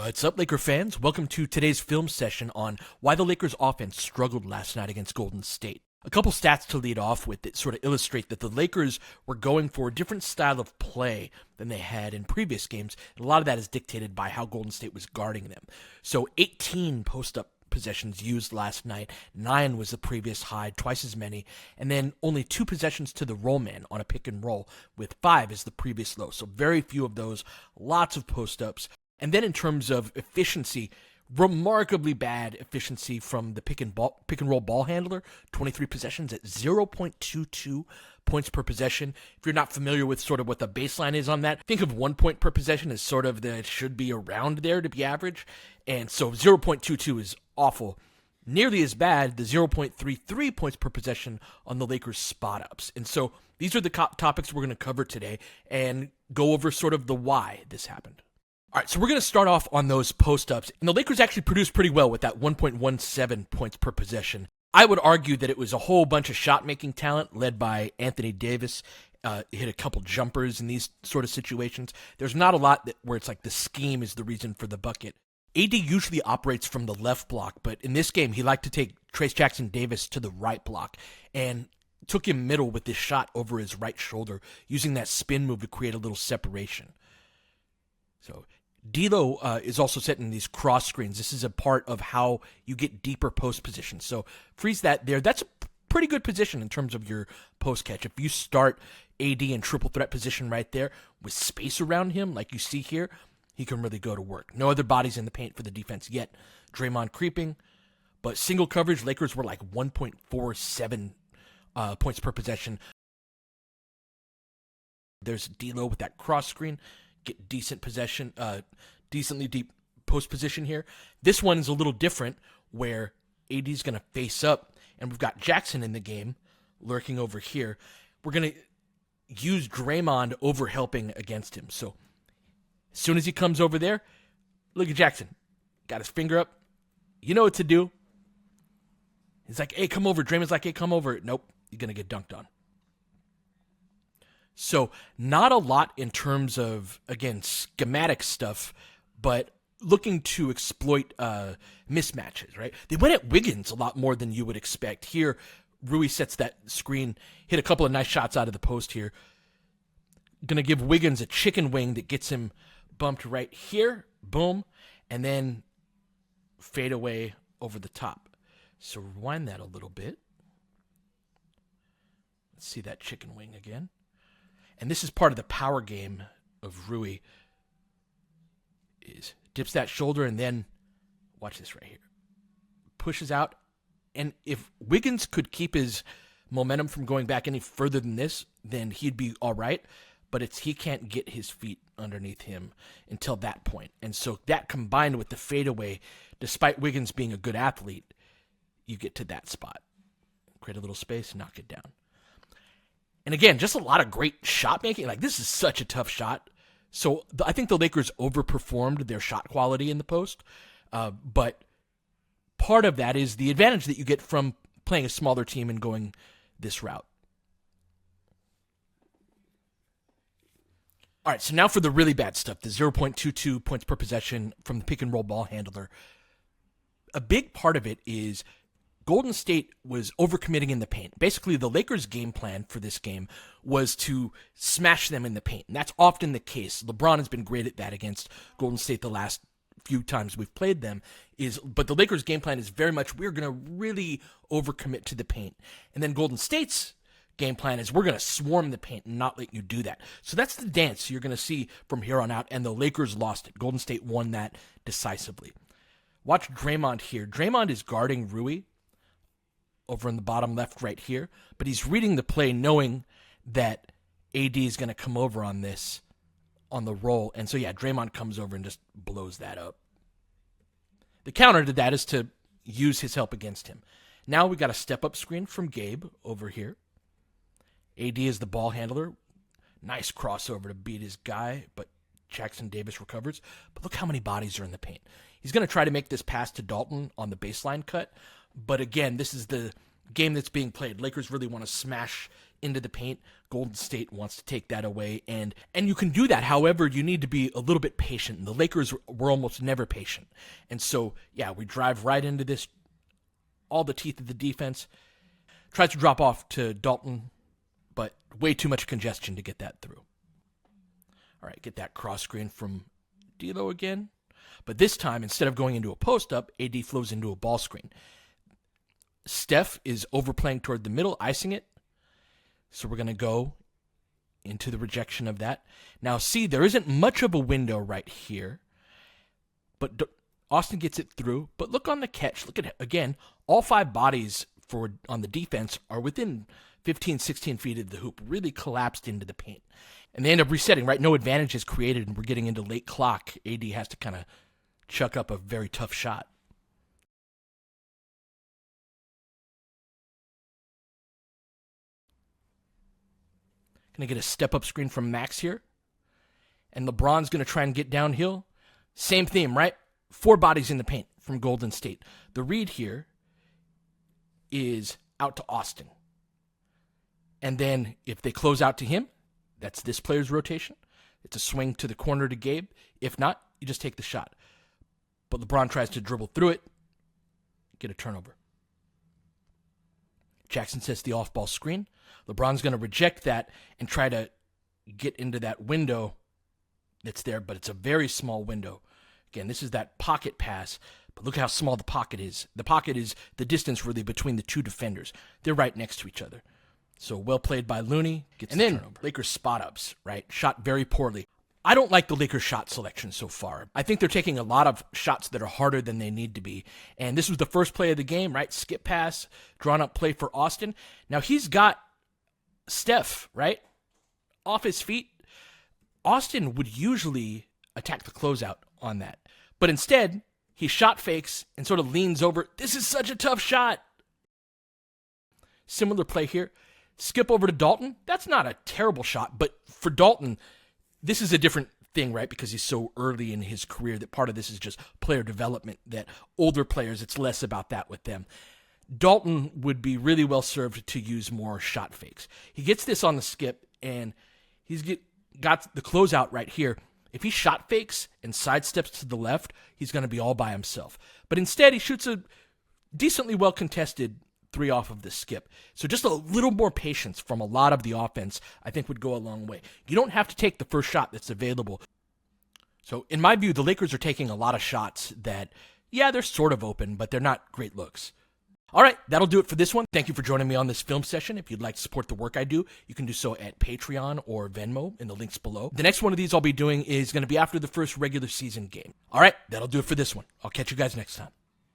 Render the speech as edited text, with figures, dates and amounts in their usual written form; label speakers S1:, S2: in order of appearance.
S1: What's up, Laker fans? Welcome to today's film session on why the Lakers offense struggled last night against Golden State. A couple stats to lead off with that sort of illustrate that the Lakers were going for a different style of play than they had in previous games. And a lot of that is dictated by how Golden State was guarding them. So 18 post-up possessions used last night. 9 was the previous high, twice as many. And then only 2 possessions to the roll man on a pick and roll, with 5 as the previous low. So very few of those, lots of post-ups. And then in terms of efficiency, remarkably bad efficiency from the pick and roll ball handler. 23 possessions at 0.22 points per possession. If you're not familiar with sort of what the baseline is on that, think of 1 point per possession as sort of it should be around there to be average. And so 0.22 is awful. Nearly as bad, the 0.33 points per possession on the Lakers spot ups. And so these are the topics we're going to cover today and go over sort of the why this happened. All right, so we're going to start off on those post-ups. And the Lakers actually produced pretty well with that 1.17 points per possession. I would argue that it was a whole bunch of shot-making talent led by Anthony Davis. He hit a couple jumpers in these sort of situations. There's not a lot where it's like the scheme is the reason for the bucket. AD usually operates from the left block, but in this game, he liked to take Trayce Jackson-Davis to the right block and took him middle with this shot over his right shoulder, using that spin move to create a little separation. So D'Lo is also setting these cross screens. This is a part of how you get deeper post position. So freeze that there. That's a pretty good position in terms of your post catch. If you start AD in triple threat position right there with space around him, like you see here, he can really go to work. No other bodies in the paint for the defense yet. Draymond creeping, but single coverage, Lakers were like 1.47 points per possession. There's D'Lo with that cross screen. Get decent possession, decently deep post position here. This one's a little different where AD's going to face up, and we've got Jackson in the game lurking over here. We're going to use Draymond over helping against him. So as soon as he comes over there, look at Jackson. Got his finger up. You know what to do. He's like, hey, come over. Draymond's like, hey, come over. Nope, you're going to get dunked on. So not a lot in terms of, again, schematic stuff, but looking to exploit mismatches, right? They went at Wiggins a lot more than you would expect. Here, Rui sets that screen, hit a couple of nice shots out of the post here. Going to give Wiggins a chicken wing that gets him bumped right here. Boom. And then fade away over the top. So rewind that a little bit. Let's see that chicken wing again. And this is part of the power game of Rui. Is dips that shoulder and then, watch this right here, pushes out. And if Wiggins could keep his momentum from going back any further than this, then he'd be all right. But he can't get his feet underneath him until that point. And so that combined with the fadeaway, despite Wiggins being a good athlete, you get to that spot. Create a little space, knock it down. And again, just a lot of great shot making. Like, this is such a tough shot. So I think the Lakers overperformed their shot quality in the post. But part of that is the advantage that you get from playing a smaller team and going this route. All right, so now for the really bad stuff, the 0.22 points per possession from the pick and roll ball handler. A big part of it is Golden State was overcommitting in the paint. Basically, the Lakers' game plan for this game was to smash them in the paint. And that's often the case. LeBron has been great at that against Golden State the last few times we've played them. But the Lakers' game plan is very much, we're going to really overcommit to the paint. And then Golden State's game plan is, we're going to swarm the paint and not let you do that. So that's the dance you're going to see from here on out. And the Lakers lost it. Golden State won that decisively. Watch Draymond here. Draymond is guarding Rui over in the bottom left right here, but he's reading the play knowing that AD is going to come over on this, on the roll. And so, yeah, Draymond comes over and just blows that up. The counter to that is to use his help against him. Now we got a step-up screen from Gabe over here. AD is the ball handler. Nice crossover to beat his guy, but Jackson-Davis recovers. But look how many bodies are in the paint. He's going to try to make this pass to Dalton on the baseline cut. But again, this is the game that's being played. Lakers really want to smash into the paint. Golden State wants to take that away, and you can do that. However, you need to be a little bit patient. And the Lakers were almost never patient. And so, yeah, we drive right into this, all the teeth of the defense. Tries to drop off to Dalton, but way too much congestion to get that through. All right, get that cross screen from D'Lo again. But this time, instead of going into a post-up, AD flows into a ball screen. Steph is overplaying toward the middle, icing it. So we're going to go into the rejection of that. Now, see, there isn't much of a window right here. But Austin gets it through. But look on the catch. Look at it. Again, all 5 bodies on the defense are within 15, 16 feet of the hoop. Really collapsed into the paint. And they end up resetting, right? No advantage is created, and we're getting into late clock. AD has to kind of chuck up a very tough shot. Going to get a step-up screen from Max here. And LeBron's going to try and get downhill. Same theme, right? 4 bodies in the paint from Golden State. The read here is out to Austin. And then if they close out to him, that's this player's rotation. It's a swing to the corner to Gabe. If not, you just take the shot. But LeBron tries to dribble through it, get a turnover. Jackson sets the off-ball screen. LeBron's going to reject that and try to get into that window that's there, but it's a very small window. Again, this is that pocket pass, but look how small the pocket is. The pocket is the distance really between the 2 defenders. They're right next to each other. So well played by Looney. Gets the turnover. Lakers spot-ups, right? Shot very poorly. I don't like the Lakers shot selection so far. I think they're taking a lot of shots that are harder than they need to be. And this was the first play of the game, right? Skip pass, drawn up play for Austin. Now he's got Steph, right? Off his feet. Austin would usually attack the closeout on that. But instead, he shot fakes and sort of leans over. This is such a tough shot. Similar play here. Skip over to Dalton. That's not a terrible shot, but for Dalton, this is a different thing, right? Because he's so early in his career that part of this is just player development, that older players, it's less about that with them. Dalton would be really well served to use more shot fakes. He gets this on the skip, and he's got the closeout right here. If he shot fakes and sidesteps to the left, he's going to be all by himself. But instead, he shoots a decently well-contested 3 off of the skip. So just a little more patience from a lot of the offense, I think, would go a long way. You don't have to take the first shot that's available. So in my view, the Lakers are taking a lot of shots that, yeah, they're sort of open, but they're not great looks. All right, that'll do it for this one. Thank you for joining me on this film session. If you'd like to support the work I do, you can do so at Patreon or Venmo in the links below. The next one of these I'll be doing is going to be after the first regular season game. All right, that'll do it for this one. I'll catch you guys next time.